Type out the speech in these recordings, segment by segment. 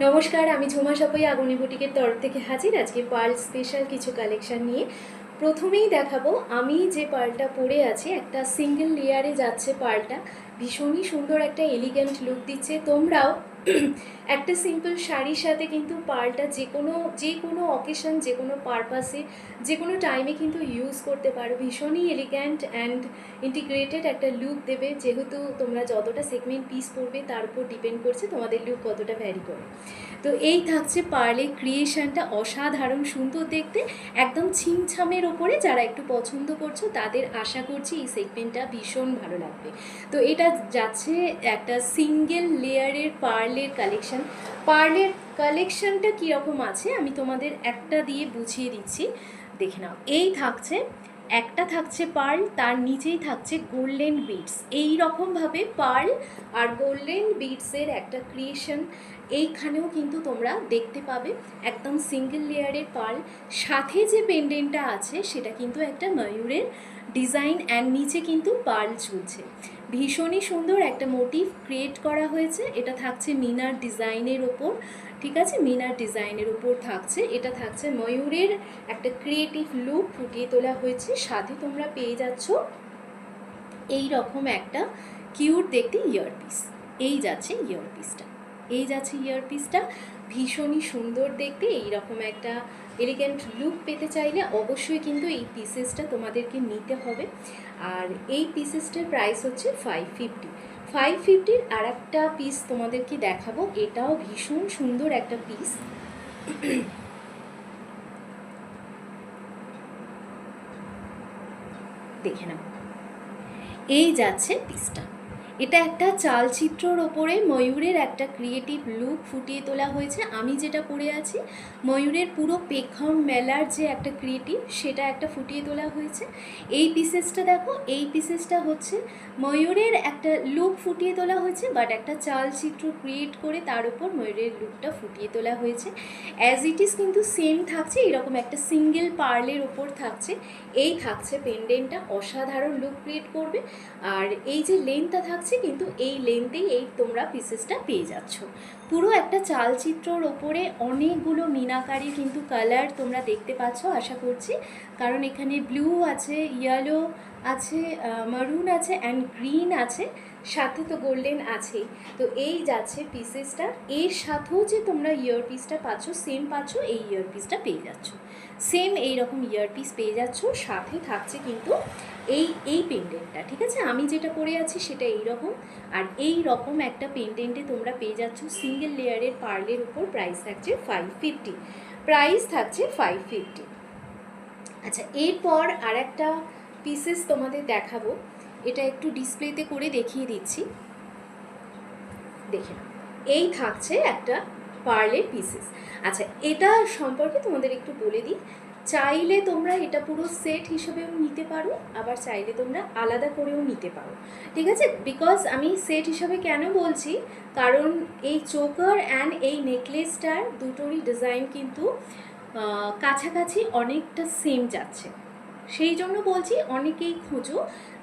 নমস্কার, আমি ঝুমা সাপই আগুনি বুটিকের তরফ থেকে হাজির আজকে পার্ল স্পেশাল কিছু কালেকশন নিয়ে। প্রথমেই দেখাবো আমি যে পার্লটা পরে আছি, একটা সিঙ্গেল লেয়ারে যাচ্ছে পার্লটা, ভীষণই সুন্দর একটা এলিগেন্ট লুক দিচ্ছে। তোমরাও একটা সিম্পল শাড়ির সাথে কিন্তু পার্লটা যে কোনো অকেশন, যে কোনো পারপাসে, যে কোনো টাইমে কিন্তু ইউজ করতে পারো। ভীষণই এলিগ্যান্ট অ্যান্ড ইন্টিগ্রেটেড একটা লুক দেবে, যেহেতু তোমরা যতটা সেগমেন্ট পিস পরবে তার উপর ডিপেন্ড করছে তোমাদের লুক কতটা ভ্যারি করে। তো এই থাকছে পার্লের ক্রিয়েশনটা, অসাধারণ সুন্দর দেখতে, একদম ছিমছামের ওপরে। যারা একটু পছন্দ করছো তাদের আশা করছি এই সেগমেন্টটা ভীষণ ভালো লাগবে। তো এটা যাচ্ছে একটা সিঙ্গেল লেয়ারের পার্লের কালেকশন। পার্লের কালেকশনটা কীরকম আছে আমি তোমাদের একটা দিয়ে বুঝিয়ে দিচ্ছি, দেখে নাও। এই থাকছে একটা থাকছে পার্ল, তার নিচেই থাকছে গোল্ডেন বিডস। এই রকমভাবে পার্ল আর গোল্ডেন বিডসের একটা ক্রিয়েশন এইখানেও কিন্তু তোমরা দেখতে পাবে। একদম সিঙ্গেল লেয়ারের পার্ল, সাথে যে পেন্ডেন্টটা আছে সেটা কিন্তু একটা ময়ূরের ডিজাইন অ্যান্ড নিচে কিন্তু পার্ল ঝুলছে। ভীষণই সুন্দর একটা মোটিভ ক্রিয়েট করা হয়েছে। এটা থাকছে মিনার ডিজাইনের ওপর, ঠিক আছে, মিনার ডিজাইনের উপর থাকছে। এটা থাকছে ময়ূরের একটা ক্রিয়েটিভ লুক ফুটিয়ে তোলা হয়েছে। সাথে তোমরা পেয়ে যাচ্ছ এই রকম একটা কিউট দেখতে ইয়ারপিস। এই যাচ্ছে ইয়ারপিসটা ভীষণই সুন্দর দেখতে। এই রকম একটা এলিগেন্ট লুক পেতে চাইলে অবশ্যই কিন্তু এই পিসেসটা তোমাদেরকে নিতে হবে। আর এই পিসেসটার প্রাইস হচ্ছে 550। আর একটা পিস তোমাদেরকে দেখাবো, এটাও ভীষণ সুন্দর একটা পিস। দেখে নাও, এই যাচ্ছে পিসটা। এটা একটা চালচিত্রর ওপরে ময়ূরের একটা ক্রিয়েটিভ লুক ফুটিয়ে তোলা হয়েছে। আমি যেটা পরে আছি, ময়ূরের পুরো পেখম মেলার যে একটা ক্রিয়েটিভ, সেটা একটা ফুটিয়ে তোলা হয়েছে। এই পিসেসটা দেখো, এই পিসেসটা হচ্ছে ময়ূরের একটা লুক ফুটিয়ে তোলা হয়েছে, বাট একটা চালচিত্র ক্রিয়েট করে তার উপর ময়ূরের লুকটা ফুটিয়ে তোলা হয়েছে। অ্যাজ ইট ইজ কিন্তু সেম থাকছে, এরকম একটা সিঙ্গেল পার্লের ওপর থাকছে। এই থাকছে পেন্ডেন্টটা, অসাধারণ লুক ক্রিয়েট করবে। আর এই যে লেন্থটা থাকছে, কিন্তু এই লেন্থেই এই তোমরা পিসেসটা পেয়ে যাচ্ছ। পুরো একটা চালচিত্রর ওপরে অনেকগুলো মিনাকারি কিন্তু কালার তোমরা দেখতে পাচ্ছ আশা করছি, কারণ এখানে ব্লু আছে, ইয়েলো আছে, মারুন আছে অ্যান্ড গ্রিন আছে, সাথে তো গোল্ডেন আছেই। তো এই যাচ্ছে পিসেসটা। এর সাথেও যে তোমরা ইয়ারপিসটা পাচ্ছ, সেম পাচ্ছ, এই ইয়ারপিসটা পেয়ে যাচ্ছ, সেম এইরকম ইয়ারপিস পেয়ে যাচ্ছ। সাথে থাকছে কিন্তু এই পেন্ডেন্টটা, ঠিক আছে, আমি যেটা পরে আছি সেটা এই রকম। আর এই রকম একটা পেন্ডেন্টে তোমরা পেয়ে যাচ্ছ সিঙ্গেল লেয়ারের পার্লের উপর। প্রাইস থাকছে 550। আচ্ছা, এরপর আর একটা পিসেস তোমাদের দেখাবো, এটা একটু ডিসপ্লেতে করে দেখিয়ে দিচ্ছি, দেখে নাও। এই থাকছে একটা পার্লের পিসেস। আচ্ছা, এটা সম্পর্কে তোমাদের একটু বলে দিই। চাইলে তোমরা এটা পুরো সেট হিসেবেও নিতে পারো, আবার চাইলে তোমরা আলাদা করেও নিতে পারো, ঠিক আছে। বিকজ আমি সেট হিসাবে কেন বলছি, কারণ এই চোকার অ্যান্ড এই নেকলেসটার দুটোরই ডিজাইন কিন্তু কাছাকাছি অনেকটা সেম যাচ্ছে। সেই জন্য বলছি, অনেকেই খোঁজো,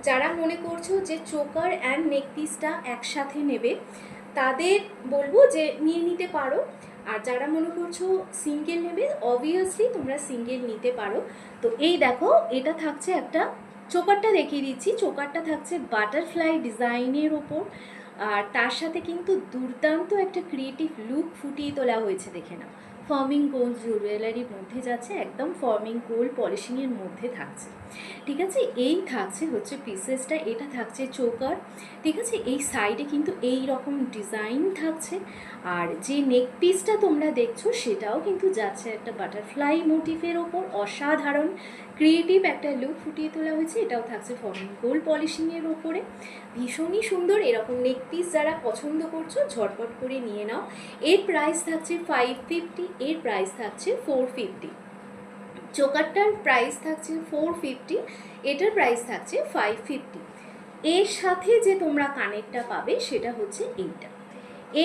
যারা মনে করছো যে চোকার অ্যান্ড নেক পিসটা একসাথে নেবে, তাদের বলবো যে নিয়ে নিতে পারো। আর যারা মনে করছো সিঙ্গেল নেবে, অবভিয়াসলি তোমরা সিঙ্গেল নিতে পারো। তো এই দেখো, এটা থাকছে একটা, চোকারটা দেখিয়ে দিচ্ছি, চোকারটা থাকছে বাটারফ্লাই ডিজাইনের ওপর। আর তার সাথে কিন্তু দুর্দান্ত একটা ক্রিয়েটিভ লুক ফুটিয়ে তোলা হয়েছে, দেখে নাও। ফর্মিং গোল্ড জুয়েলারির মধ্যে যাচ্ছে, একদম ফর্মিং গোল্ড পলিশিংয়ের মধ্যে থাকছে, ঠিক আছে। এই থাকছে হচ্ছে পিসেসটা, এটা থাকছে চোকার, ঠিক আছে। এই সাইডে কিন্তু এই রকম ডিজাইন থাকছে। আর যে নেক পিসটা তোমরা দেখছো সেটাও কিন্তু যাচ্ছে একটা বাটারফ্লাই মোটিভের ওপর। অসাধারণ ক্রিয়েটিভ একটা লুক ফুটিয়ে তোলা হয়েছে। এটাও থাকছে ফর্মিং গোল্ড পলিশিংয়ের ওপরে, ভীষণই সুন্দর। এরকম নেক পিস যারা পছন্দ করছো ঝটপট করে নিয়ে নাও। এর প্রাইস থাকছে 550, এর প্রাইস থাকছে 450। চোকারটার প্রাইস থাকছে 450, এটার প্রাইস থাকছে 550। এর সাথে যে তোমরা কানেরটা পাবে সেটা হচ্ছে এইটা।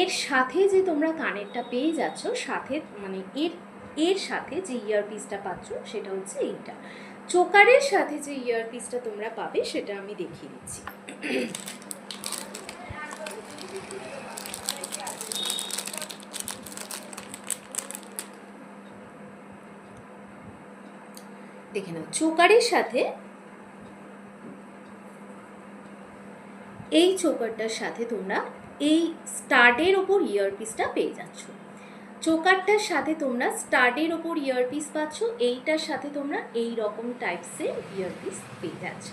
এর সাথে যে তোমরা কানেরটা পেয়ে যাচ্ছ, সাথে মানে এর সাথে যে ইয়ারপিসটা পাচ্ছ সেটা হচ্ছে এইটা। চোকারের সাথে যে ইয়ারপিসটা তোমরা পাবে সেটা আমি দেখিয়ে দিচ্ছি। দেখে নাও চোকারের সাথে, এই চোকারটার সাথে তোমরা এই স্টাডের ওপর ইয়ারপিসটা পেয়ে যাচ্ছ। চোকারটার সাথে তোমরা স্টাডের ওপর ইয়ারপিস পাচ্ছ, এইটার সাথে তোমরা এই রকম টাইপসের ইয়ারপিস পেয়ে যাচ্ছ।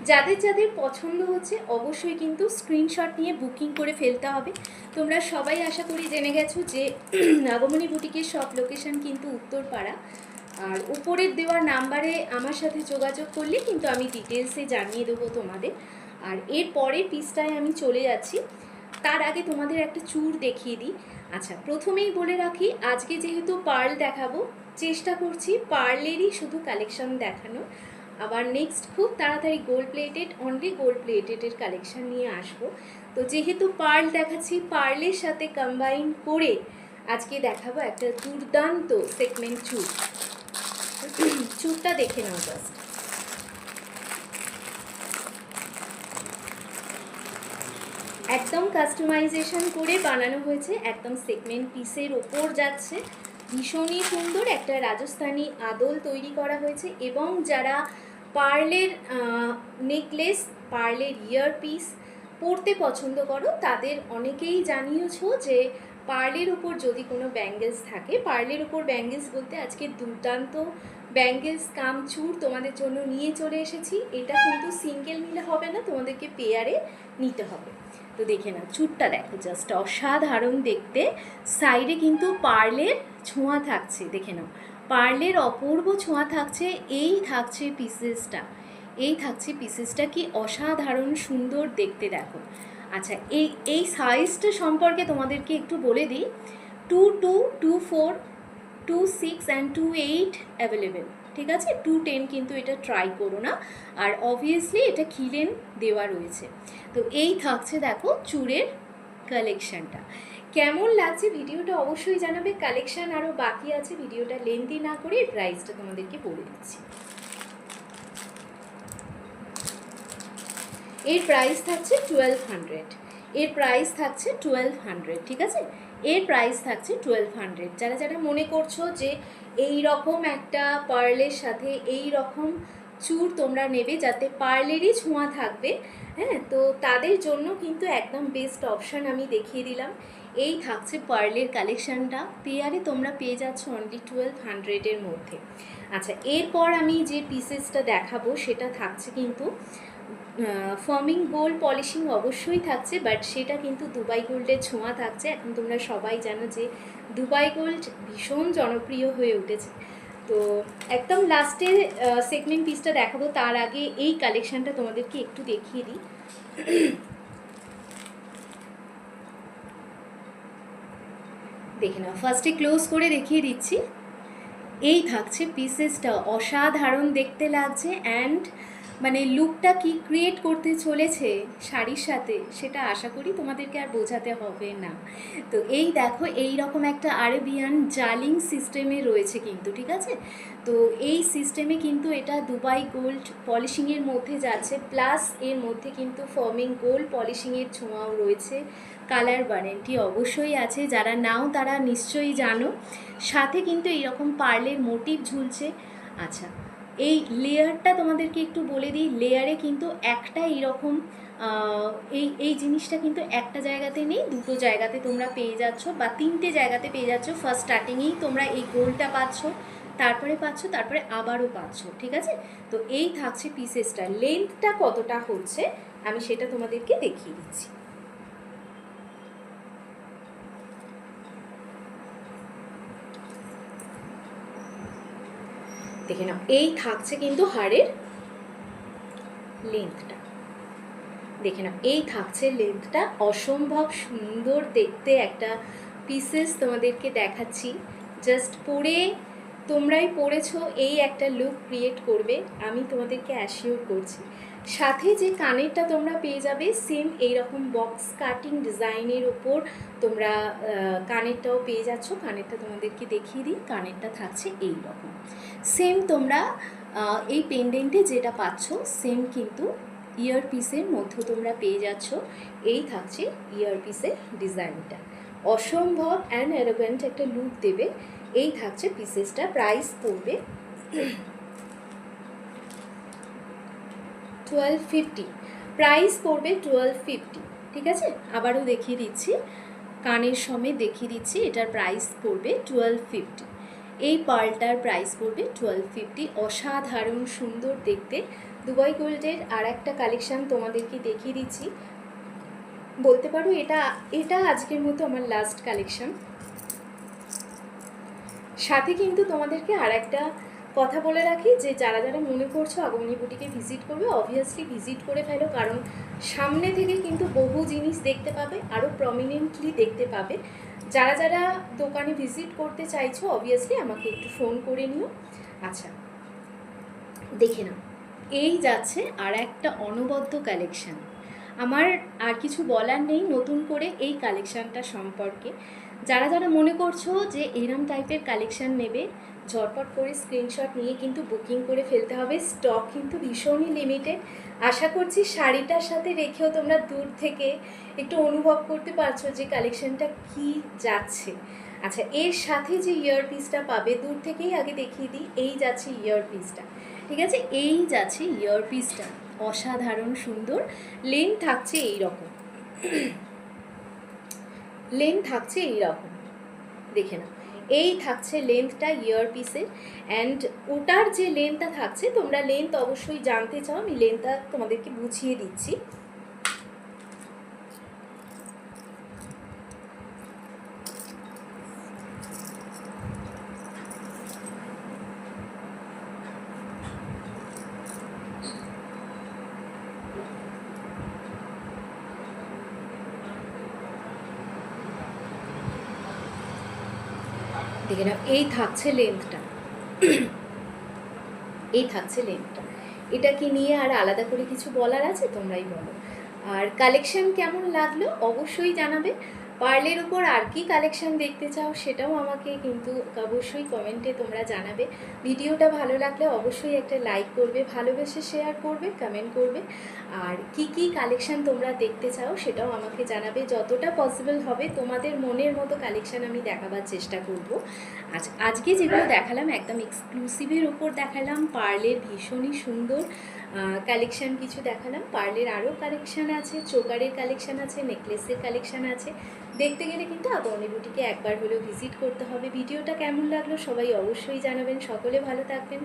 যাদের যাদের পছন্দ হচ্ছে অবশ্যই কিন্তু স্ক্রিনশট নিয়ে বুকিং করে ফেলতে হবে। তোমরা সবাই আশা করি জেনে গেছো যে নাগমণি বুটিকের সব লোকেশন কিন্তু উত্তরপাড়া। আর উপরের দেওয়া নাম্বারে আমার সাথে যোগাযোগ করলে কিন্তু আমি ডিটেলসে জানিয়ে দেবো তোমাদের। আর এর পরের পিসটায় আমি চলে যাচ্ছি, তার আগে তোমাদের একটা চূড় দেখিয়ে দিই। আচ্ছা, প্রথমেই বলে রাখি আজকে যেহেতু পার্ল দেখাবো, চেষ্টা করছি পার্লেরই শুধু কালেকশন দেখানো। আবার নেক্সট খুব তাড়াতাড়ি গোল্ড প্লেটেড, অনলি গোল্ড প্লেটেডের কালেকশন নিয়ে আসবো। তো যেহেতু পার্ল দেখাচ্ছি, পার্লের সাথে কম্বাইন করে আজকে দেখাবো একটা দুর্দান্ত সেগমেন্ট চূড়। চূড়টা দেখে নাও জাস্ট। একদম কাস্টমাইজেশন করে বানানো হয়েছে, একদম সেগমেন্ট পিসের ওপর যাচ্ছে, ভীষণই সুন্দর একটা রাজস্থানী আদল তৈরি করা হয়েছে। এবং যারা পার্লের নেকলেস, পার্লের ইয়ারপিস পরতে পছন্দ করো তাদের অনেকেই জানিয়েছো যে পার্লের উপর যদি কোনো ব্যাঙ্গেলস থাকে, পার্লের উপর ব্যাঙ্গেলস বলতে আজকে দুর্দান্ত ব্যাঙ্গেলস কাম চূড় তোমাদের জন্য নিয়ে চলে এসেছি। এটা কিন্তু সিঙ্গেল নিলে হবে না, তোমাদেরকে পেয়ারে নিতে হবে। তো দেখে নাও চূড়টা দেখো, জাস্ট অসাধারণ দেখতে। সাইডে কিন্তু পার্লের ছোঁয়া থাকছে, দেখে নাও পার্লের অপূর্ব ছোঁয়া থাকছে। এই থাকছে পিসেসটা, এই থাকছে পিসেসটা, কি অসাধারণ সুন্দর দেখতে দেখো। আচ্ছা, এই সাইজটা সম্পর্কে তোমাদেরকে একটু বলে দিই। 22, 24, 26 অ্যান্ড 28 অ্যাভেলেবেল, ঠিক আছে? 210 কিন্তু এটা ট্রাই করো না। আর অবভিয়াসলি এটা খিলেন দেওয়া রয়েছে। তো এই থাকছে দেখো চূড়ের কালেকশানটা। কেমন লাগছে ভিডিওটা অবশ্যই জানাবে। কালেকশান আরও বাকি আছে, ভিডিওটা লেন্থি না করে প্রাইসটা তোমাদেরকে বলে দিচ্ছি। এর প্রাইস থাকছে 1200, এর প্রাইস থাকছে 1200, ঠিক আছে? এর প্রাইস থাকছে 1200। যারা যারা মনে করছো যে এই রকম একটা পার্লের সাথে এই রকম চূড় তোমরা নেবে যাতে পার্লেরই ছোঁয়া থাকবে, হ্যাঁ, তো তাদের জন্য কিন্তু একদম বেস্ট অপশান আমি দেখিয়ে দিলাম। এই থাকছে পার্লের কালেকশানটা, পেয়ারে তোমরা পেয়ে যাচ্ছ অনলি 1200-এর মধ্যে। আচ্ছা, এরপর আমি যে পিসেসটা দেখাবো সেটা থাকছে কিন্তু ফর্মিং গোল্ড পলিশিং অবশ্যই থাকছে, বাট সেটা কিন্তু দুবাই গোল্ডের ছোঁয়া থাকছে। এখন তোমরা সবাই জানো যে দুবাই গোল্ড ভীষণ জনপ্রিয় হয়ে উঠেছে। তো একদম লাস্টে সেগমেন্ট পিসটা দেখাবো, তার আগে এই কালেকশানটা তোমাদেরকে একটু দেখিয়ে দিই। দেখে নাও, ফার্স্টে ক্লোজ করে দেখিয়ে দিচ্ছি। এই থাকছে পিসেসটা, অসাধারণ দেখতে লাগছে। অ্যান্ড মানে লুকটা কি ক্রিয়েট করতে চলেছে শাড়ির সাথে সেটা আশা করি তোমাদেরকে আর বোঝাতে হবে না। তো এই দেখো, এই রকম একটা আরেবিয়ান জালিং সিস্টেমে রয়েছে কিন্তু, ঠিক আছে? তো এই সিস্টেমে কিন্তু এটা দুবাই গোল্ড পলিশিংয়ের মধ্যে যাচ্ছে, প্লাস এর মধ্যে কিন্তু ফর্মিং গোল্ড পলিশিংয়ের ছোঁয়াও রয়েছে। কালার ওয়ারেন্টি অবশ্যই আছে, যারা নাও তারা নিশ্চয়ই জানো। সাথে কিন্তু এইরকম পার্লের মোটিভ ঝুলছে। আচ্ছা, এই লেয়ারটা তোমাদেরকে একটু বলে দিই। লেয়ারে কিন্তু একটা এইরকম এই জিনিসটা কিন্তু একটা জায়গাতে নেই, দুটো জায়গাতে তোমরা পেয়ে যাচ্ছ, বা তিনটে জায়গাতে পেয়ে যাচ্ছ। ফার্স্ট স্টার্টিংয়েই তোমরা এই গোলটা পাচ্ছ, তারপরে পাচ্ছ, তারপরে আবারও পাচ্ছ, ঠিক আছে? তো এই থাকছে পিসেসটা। লেন্থটা কতটা হচ্ছে আমি সেটা তোমাদেরকে দেখিয়ে দিচ্ছি। দেখে নাও, এই থাকছে কিন্তু হাড়ের লেন্থটা, দেখে নাও এই থাকছে লেন্থটা। অসম্ভব সুন্দর দেখতে একটা পিসেস তোমাদেরকে দেখাচ্ছি। জাস্ট পরে তোমরাই পরেছো, এই একটা লুক ক্রিয়েট করবে, আমি তোমাদেরকে অ্যাসিওর করছি। সাথে যে কানেরটা তোমরা পেয়ে যাবে সেম এইরকম বক্স কাটিং ডিজাইনের ওপর তোমরা কানেরটাও পেয়ে যাচ্ছ। কানেরটা তোমাদেরকে দেখিয়ে দিই, কানেরটা থাকছে এই রকম সেম। তোমরা এই পেন্ডেন্টে যেটা পাচ্ছ সেম কিন্তু ইয়ারপিসের মধ্যে তোমরা পেয়ে যাচ্ছ। এই থাকছে ইয়ারপিসের ডিজাইনটা, অসম্ভব অ্যান্ড এরোগ্যান্ট একটা লুক দেবে। এই থাকছে পিসেসটা, প্রাইস পড়বে 1250, প্রাইস পড়বে 1250। ঠিক আছে, আবারও দেখিয়ে দিচ্ছি, কানের সমেত দেখিয়ে দিচ্ছি, এটার প্রাইস পড়বে 1250। এই পার্লটার প্রাইস পড়বে 1250। অসাধারণ সুন্দর দেখতে দুবাই গোল্ডের আর একটা কালেকশান তোমাদেরকে দেখিয়ে দিচ্ছি। বলতে পারো এটা আজকের মতো আমার লাস্ট কালেকশান। সাথে কিন্তু তোমাদেরকে আর একটা কথা বলে রাখি যে যারা যারা মনে করছো আগমনী বুটিকে ভিজিট করবে, অবভিয়াসলি ভিজিট করে ফেলো, কারণ সামনে থেকে কিন্তু বহু জিনিস দেখতে পাবে, আরও প্রমিনেন্টলি দেখতে পাবে। যারা যারা দোকানে ভিজিট করতে চাইছো অবভিয়াসলি আমাকে একটু ফোন করে নিও। আচ্ছা, দেখে নাও, এই যাচ্ছে আর একটা অনবদ্য কালেকশান। আমার আর কিছু বলার নেই নতুন করে এই কালেকশানটা সম্পর্কে। যারা যারা মনে করছো যে এরম টাইপের কালেকশান নেবে, ঝটপট করে স্ক্রিনশট নিয়ে কিন্তু বুকিং করে ফেলতে হবে। স্টক কিন্তু ভীষণই লিমিটেড। আশা করছি শাড়িটার সাথে রেখেও তোমরা দূর থেকে একটু অনুভব করতে পারছো যে কালেকশানটা কি যাচ্ছে। আচ্ছা, এর সাথে যে ইয়ারপিসটা পাবে, দূর থেকেই আগে দেখিয়ে দিই, এই যাচ্ছে ইয়ারপিসটা। ঠিক আছে, এই যাচ্ছে ইয়ারপিসটা, অসাধারণ সুন্দর। লেন্থ থাকছে এই রকম, লেন্থ থাকছে এই রকম, দেখে নাও, এই থাকছে লেন্থটা ইয়ারপিসের। অ্যান্ড ওটার যে লেন্থটা থাকছে, তোমরা লেন্থ অবশ্যই জানতে চাও, আমি লেন্থটা তোমাদেরকে বুঝিয়ে দিচ্ছি। দেখে নাও, এই থাকছে লেন্থটা, এই থাকছে লেন্থটা। এটা কি নিয়ে আর আলাদা করে কিছু বলার আছে? তোমরাই বলো। আর কালেকশান কেমন লাগলো অবশ্যই জানাবে। পার্লের উপর আর কি কালেকশান দেখতে চাও সেটাও আমাকে কিন্তু অবশ্যই কমেন্টে তোমরা জানাবে। ভিডিওটা ভালো লাগলে অবশ্যই একটা লাইক করবে, ভালোবেসে শেয়ার করবে, কমেন্ট করবে। আর কি কি কালেকশান তোমরা দেখতে চাও সেটাও আমাকে জানাবে। যতটা পসিবল হবে তোমাদের মনের মতো কালেকশান আমি দেখাবার চেষ্টা করব। আজকে যেগুলো দেখালাম একদম এক্সক্লুসিভের উপর দেখালাম, পার্লের ভীষণই সুন্দর কালেকশান কিছু দেখালাম। পার্লের আরও কালেকশান আছে, চোকারের কালেকশান আছে, নেকলেসের কালেকশান আছে। দেখতে গেলে কিন্তু আগমনী বুটিকে একবার হলেও ভিজিট করতে হবে। ভিডিওটা কেমন লাগলো সবাই অবশ্যই জানাবেন। সকলে ভালো থাকবেন।